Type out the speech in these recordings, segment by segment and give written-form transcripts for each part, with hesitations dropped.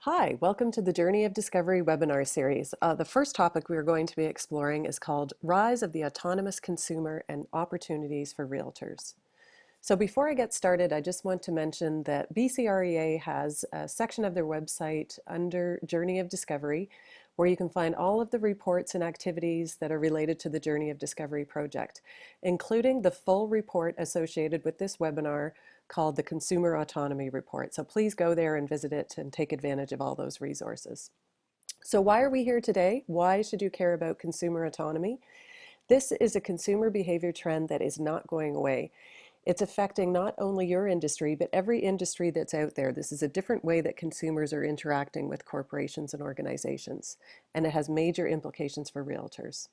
Hi, welcome to the Journey of Discovery webinar series. The first topic we are going to be exploring is called Rise of the Autonomous Consumer and Opportunities for Realtors. So before I get started, I just want to mention that BCREA has a section of their website under Journey of Discovery where you can find all of the reports and activities that are related to the Journey of Discovery project, including the full report associated with this webinar called the Consumer Autonomy Report. So please go there and visit it and take advantage of all those resources. So why are we here today? Why should you care about consumer autonomy? This is a consumer behavior trend that is not going away. It's affecting not only your industry, but every industry that's out there. This is a different way that consumers are interacting with corporations and organizations, and it has major implications for realtors.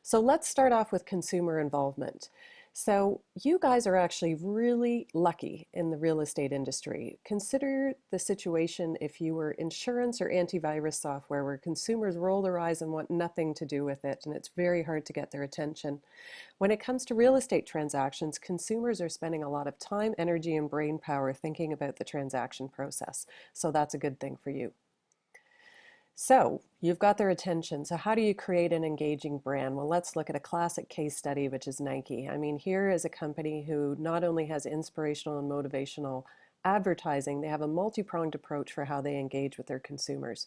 So let's start off with consumer involvement. So you guys are actually really lucky in the real estate industry. Consider the situation if you were insurance or antivirus software where consumers roll their eyes and want nothing to do with it, and it's very hard to get their attention. When it comes to real estate transactions, consumers are spending a lot of time, energy, and brain power thinking about the transaction process. So that's a good thing for you. So you've got their attention. So how do you create an engaging brand? Well, let's look at a classic case study, which is Nike. I mean, here is a company who not only has inspirational and motivational advertising, they have a multi-pronged approach for how they engage with their consumers.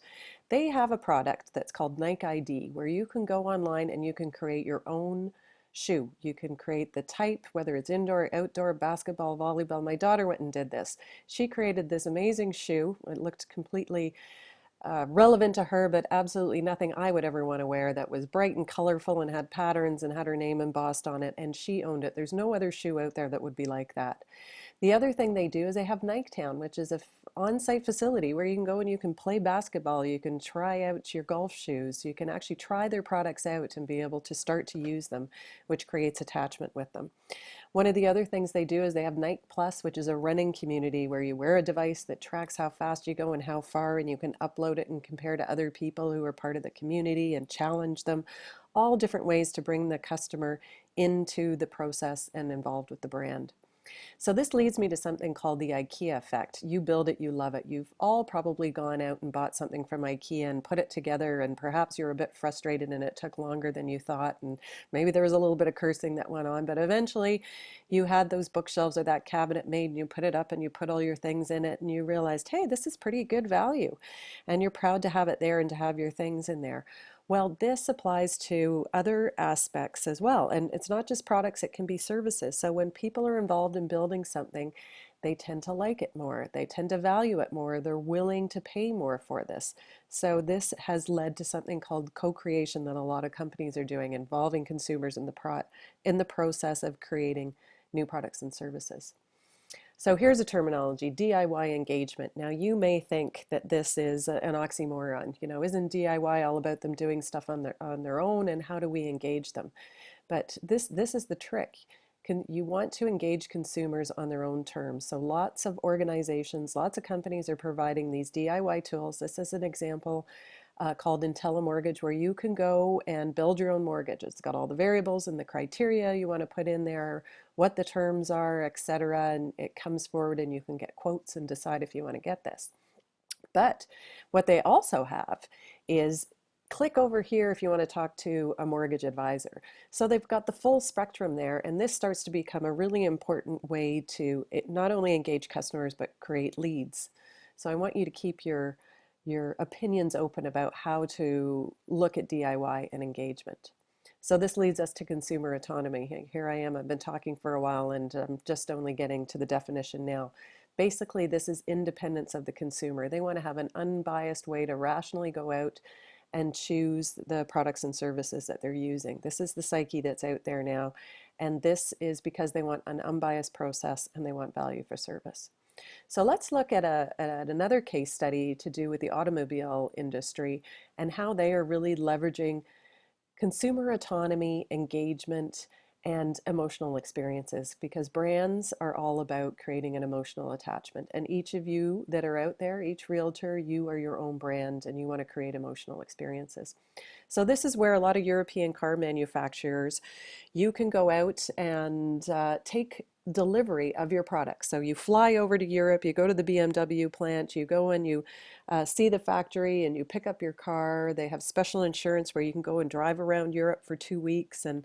They have a product that's called Nike ID, where you can go online and you can create your own shoe. You can create the type, whether it's indoor, outdoor, basketball, volleyball. My daughter went and did this. She created this amazing shoe. It looked completely relevant to her, but absolutely nothing I would ever want to wear, that was bright and colorful and had patterns and had her name embossed on it, and she owned it. There's no other shoe out there that would be like that. The other thing they do is they have Niketown, which is a on-site facility where you can go and you can play basketball, you can try out your golf shoes, you can actually try their products out and be able to start to use them, which creates attachment with them. One of the other things they do is they have Nike Plus, which is a running community where you wear a device that tracks how fast you go and how far, and you can upload it and compare to other people who are part of the community and challenge them. All different ways to bring the customer into the process and involved with the brand. So this leads me to something called the IKEA Effect. You build it, you love it. You've all probably gone out and bought something from IKEA and put it together, and perhaps you're a bit frustrated and it took longer than you thought, and maybe there was a little bit of cursing that went on, but eventually you had those bookshelves or that cabinet made and you put it up and you put all your things in it and you realized, hey, this is pretty good value. And you're proud to have it there and to have your things in there. Well, this applies to other aspects as well. And it's not just products, it can be services. So when people are involved in building something, they tend to like it more. They tend to value it more. They're willing to pay more for this. So this has led to something called co-creation that a lot of companies are doing, involving consumers in the process of creating new products and services. So here's a terminology, DIY engagement. Now you may think that this is an oxymoron. You know, isn't DIY all about them doing stuff on their own, and how do we engage them? But this is the trick. You want to engage consumers on their own terms. So lots of organizations, lots of companies are providing these DIY tools. This is an example called IntelliMortgage, where you can go and build your own mortgage. It's got all the variables and the criteria you want to put in there, what the terms are, etc. And it comes forward and you can get quotes and decide if you want to get this. But what they also have is click over here if you want to talk to a mortgage advisor. So they've got the full spectrum there, and this starts to become a really important way to not only engage customers but create leads. So I want you to keep your opinions open about how to look at DIY and engagement. So this leads us to consumer autonomy. Here I am, I've been talking for a while and I'm just only getting to the definition now. Basically, this is independence of the consumer. They want to have an unbiased way to rationally go out and choose the products and services that they're using. This is the psyche that's out there now, and this is because they want an unbiased process and they want value for service. So let's look at another case study to do with the automobile industry and how they are really leveraging consumer autonomy, engagement, and emotional experiences, because brands are all about creating an emotional attachment. And each of you that are out there, each realtor, you are your own brand and you want to create emotional experiences. So this is where a lot of European car manufacturers, you can go out and take delivery of your products. So you fly over to Europe, you go to the BMW plant, you go and you see the factory and you pick up your car. They have special insurance where you can go and drive around Europe for 2 weeks and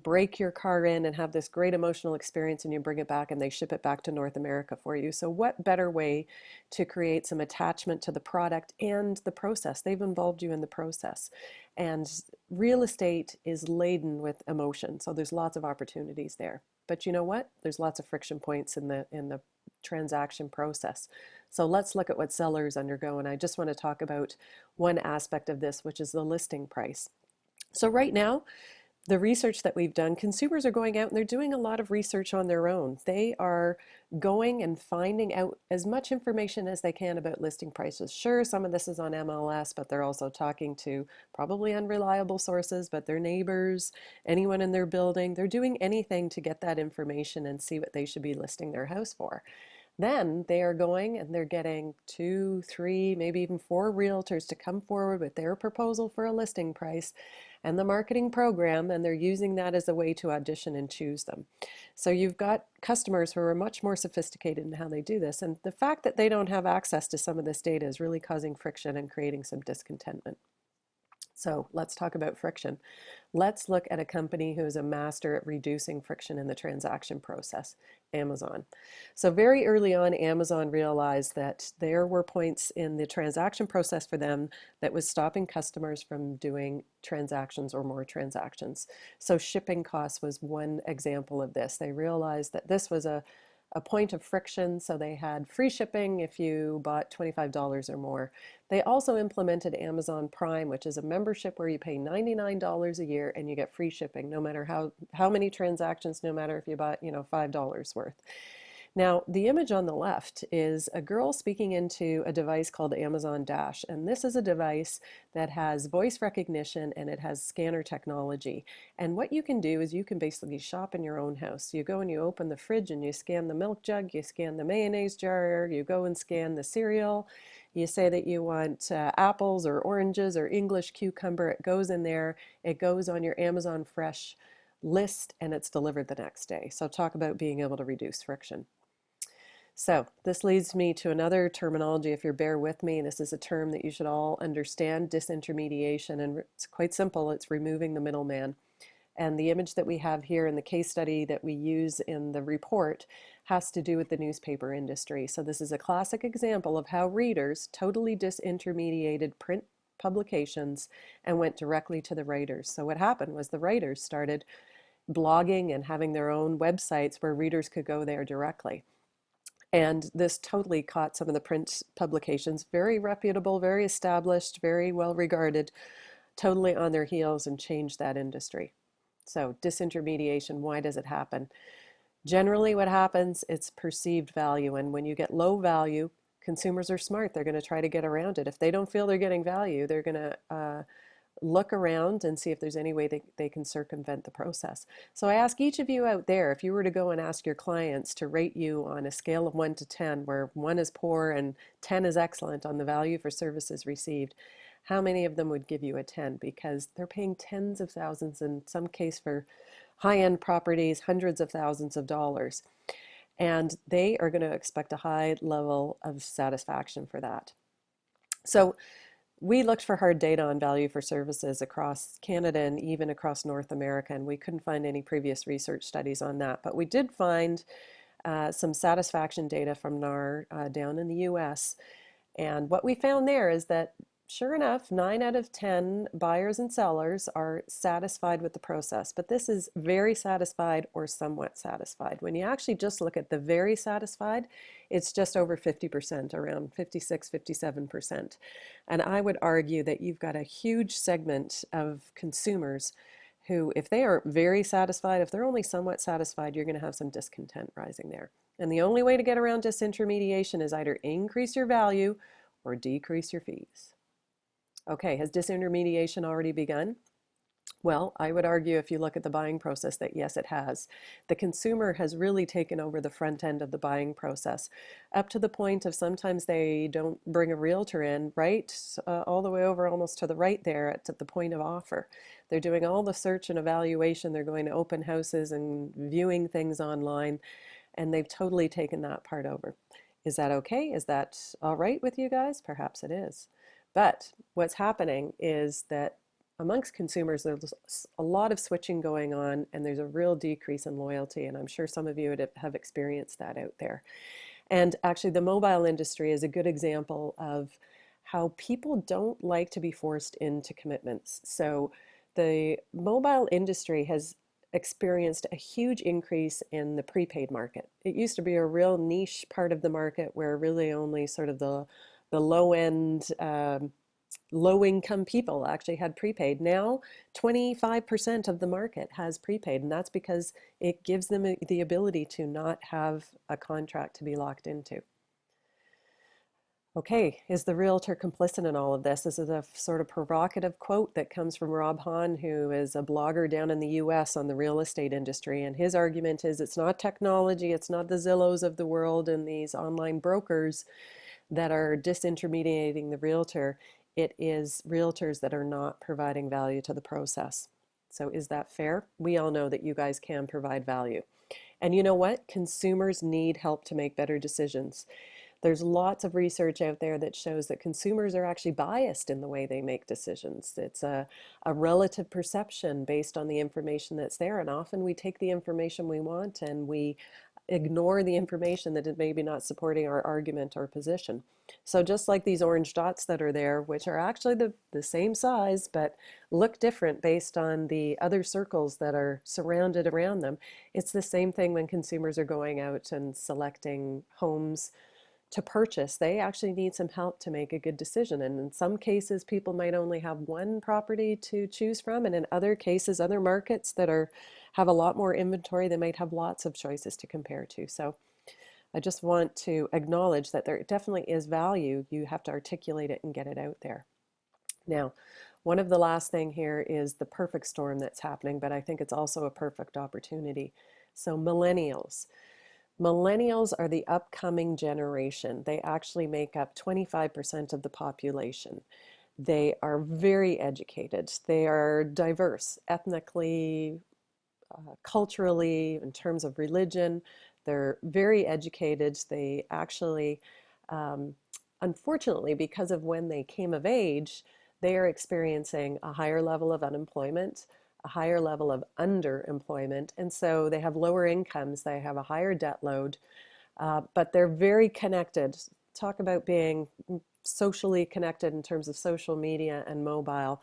break your car in and have this great emotional experience, and you bring it back and they ship it back to North America for you. So what better way to create some attachment to the product and the process? They've involved you in the process. And real estate is laden with emotion, so there's lots of opportunities there. But you know what? There's lots of friction points in the transaction process. So let's look at what sellers undergo, and I just want to talk about one aspect of this, which is the listing price. So right now, the research that we've done, consumers are going out and they're doing a lot of research on their own. They are going and finding out as much information as they can about listing prices. Sure, some of this is on MLS, but they're also talking to probably unreliable sources, but their neighbors, anyone in their building. They're doing anything to get that information and see what they should be listing their house for. Then they are going and they're getting 2, 3, maybe even 4 realtors to come forward with their proposal for a listing price and the marketing program, and they're using that as a way to audition and choose them. So you've got customers who are much more sophisticated in how they do this, and the fact that they don't have access to some of this data is really causing friction and creating some discontentment. So let's talk about friction. Let's look at a company who is a master at reducing friction in the transaction process, Amazon. So very early on, Amazon realized that there were points in the transaction process for them that was stopping customers from doing transactions or more transactions. So shipping costs was one example of this. They realized that this was a point of friction, so they had free shipping if you bought $25 or more. They also implemented Amazon Prime, which is a membership where you pay $99 a year and you get free shipping, no matter how many transactions, no matter if you bought, $5 worth. Now, the image on the left is a girl speaking into a device called Amazon Dash, and this is a device that has voice recognition and it has scanner technology. And what you can do is you can basically shop in your own house. You go and you open the fridge and you scan the milk jug, you scan the mayonnaise jar, you go and scan the cereal. You say that you want apples or oranges or English cucumber. It goes in there. It goes on your Amazon Fresh list and it's delivered the next day. So talk about being able to reduce friction. So this leads me to another terminology, if you bear with me. This is a term that you should all understand, disintermediation, and it's quite simple. It's removing the middleman. And the image that we have here in the case study that we use in the report has to do with the newspaper industry. So this is a classic example of how readers totally disintermediated print publications and went directly to the writers. So what happened was the writers started blogging and having their own websites where readers could go there directly. And this totally caught some of the print publications, very reputable, very established, very well regarded, totally on their heels, and changed that industry. So disintermediation, why does it happen? Generally what happens, it's perceived value. And when you get low value, consumers are smart. They're going to try to get around it. If they don't feel they're getting value, they're going to look around and see if there's any way they can circumvent the process. So I ask each of you out there, if you were to go and ask your clients to rate you on a scale of 1 to 10, where 1 is poor and 10 is excellent on the value for services received, how many of them would give you a 10? Because they're paying tens of thousands, in some case for high-end properties, hundreds of thousands of dollars. And they are going to expect a high level of satisfaction for that. So we looked for hard data on value for services across Canada and even across North America, and we couldn't find any previous research studies on that. But we did find some satisfaction data from NAR down in the US. And what we found there is that, sure enough, 9 out of 10 buyers and sellers are satisfied with the process. But this is very satisfied or somewhat satisfied. When you actually just look at the very satisfied, it's just over 50%, around 56, 57%. And I would argue that you've got a huge segment of consumers who, if they are very satisfied, if they're only somewhat satisfied, you're going to have some discontent rising there. And the only way to get around disintermediation is either increase your value or decrease your fees. Okay, has disintermediation already begun? Well, I would argue if you look at the buying process that yes, it has. The consumer has really taken over the front end of the buying process, up to the point of sometimes they don't bring a realtor in, right? All the way over almost to the right there at the point of offer. They're doing all the search and evaluation. They're going to open houses and viewing things online, and they've totally taken that part over. Is that okay? Is that all right with you guys? Perhaps it is. But what's happening is that amongst consumers, there's a lot of switching going on, and there's a real decrease in loyalty. And I'm sure some of you would have experienced that out there. And actually, the mobile industry is a good example of how people don't like to be forced into commitments. So the mobile industry has experienced a huge increase in the prepaid market. It used to be a real niche part of the market where really only sort of the low end, low income people actually had prepaid. Now 25% of the market has prepaid, and that's because it gives them the ability to not have a contract to be locked into. Okay, is the realtor complicit in all of this? This is a sort of provocative quote that comes from Rob Hahn, who is a blogger down in the US on the real estate industry. And his argument is it's not technology, it's not the Zillows of the world and these online brokers that are disintermediating the realtor. It is realtors that are not providing value to the process. So is that fair? We all know that you guys can provide value. And you know what? Consumers need help to make better decisions. There's lots of research out there that shows that consumers are actually biased in the way they make decisions. It's a relative perception based on the information that's there, and often we take the information we want and we ignore the information that is maybe not supporting our argument or position. So just like these orange dots that are there, which are actually the same size but look different based on the other circles that are surrounded around them, it's the same thing when consumers are going out and selecting homes to purchase. They actually need some help to make a good decision. And in some cases, people might only have one property to choose from. And in other cases, other markets that have a lot more inventory, they might have lots of choices to compare to. So I just want to acknowledge that there definitely is value. You have to articulate it and get it out there. Now, one of the last thing here is the perfect storm that's happening, but I think it's also a perfect opportunity. So millennials. Millennials are the upcoming generation. They actually make up 25% of the population. They are very educated. They are diverse ethnically, culturally, in terms of religion. They're very educated. They actually, unfortunately, because of when they came of age, they are experiencing a higher level of unemployment, a higher level of underemployment, and so they have lower incomes, they have a higher debt load, but they're very connected. Talk about being socially connected in terms of social media and mobile.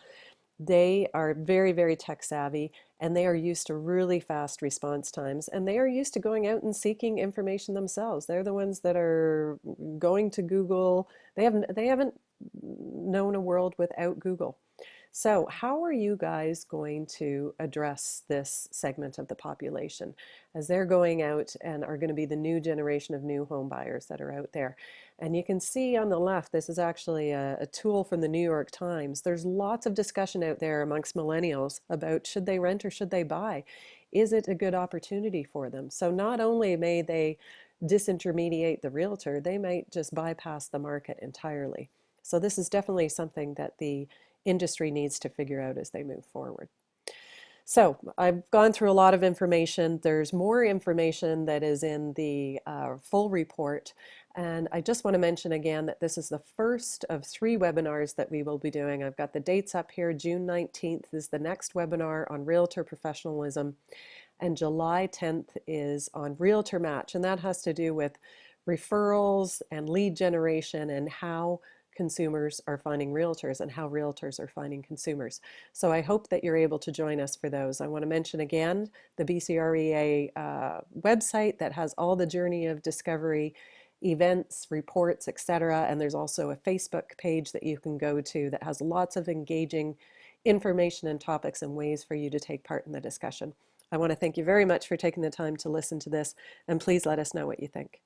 They are very, very tech savvy, and they are used to really fast response times, and they are used to going out and seeking information themselves. They're the ones that are going to Google. They haven't known a world without Google. So how are you guys going to address this segment of the population as they're going out and are going to be the new generation of new home buyers that are out there? And you can see on the left, this is actually a tool from the New York Times. There's lots of discussion out there amongst millennials about should they rent or should they buy? Is it a good opportunity for them? So not only may they disintermediate the realtor, they might just bypass the market entirely. So this is definitely something that the industry needs to figure out as they move forward. So I've gone through a lot of information. There's more information that is in the full report. And I just want to mention again that this is the first of 3 webinars that we will be doing. I've got the dates up here. June 19th is the next webinar on realtor professionalism. And July 10th is on Realtor Match. And that has to do with referrals and lead generation and how consumers are finding realtors and how realtors are finding consumers. So I hope that you're able to join us for those. I want to mention again the BCREA website that has all the journey of discovery events, reports, etc. And there's also a Facebook page that you can go to that has lots of engaging information and topics and ways for you to take part in the discussion. I want to thank you very much for taking the time to listen to this, and please let us know what you think.